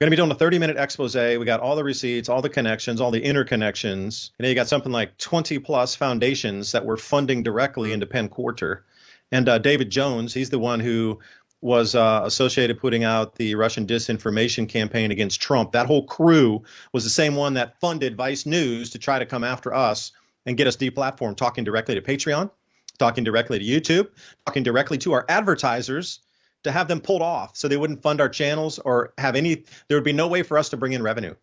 Going to be doing a 30-minute expose. We got all the receipts, all the connections, all the interconnections. And then you got something like 20 plus foundations that we're funding directly into Penn Quarter. And David Jones, he's the one who was associated putting out the Russian disinformation campaign against Trump. That whole crew was the same one that funded Vice News to try to come after us and get us deplatformed, talking directly to Patreon, talking directly to YouTube, talking directly to our advertisers to have them pulled off so they wouldn't fund our channels or have any, there would be no way for us to bring in revenue.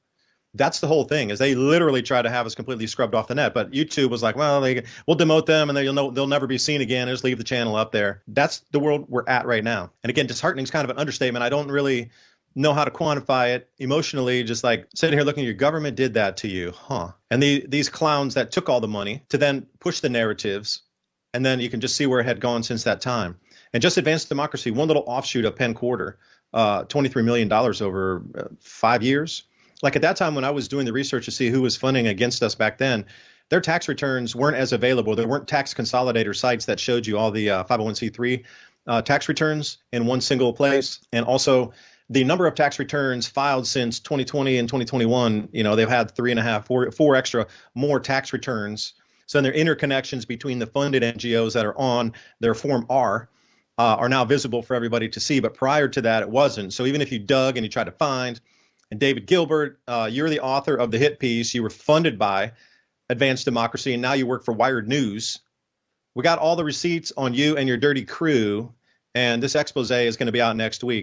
That's the whole thing, is they literally try to have us completely scrubbed off the net. But YouTube was like, well, we'll demote them and they'll never be seen again. Just leave the channel up there. That's the world we're at right now. And again, disheartening is kind of an understatement. I don't really know how to quantify it emotionally. Just like sitting here looking, your government did that to you, huh? And these clowns that took all the money to then push the narratives, and then you can just see where it had gone since that time. And just advanced democracy, one little offshoot of Penn Quarter, $23 million over 5 years. Like at that time when I was doing the research to see who was funding against us back then, their tax returns weren't as available. There weren't tax consolidator sites that showed you all the 501c3 tax returns in one single place. And also the number of tax returns filed since 2020 and 2021, they've had 3.5, four extra more tax returns. So there are interconnections between the funded NGOs that are on their Form R are now visible for everybody to see. But prior to that, it wasn't. So even if you dug and you tried to find, and David Gilbert, you're the author of the hit piece. You were funded by Advanced Democracy, and now you work for Wired News. We got all the receipts on you and your dirty crew, and this expose is going to be out next week.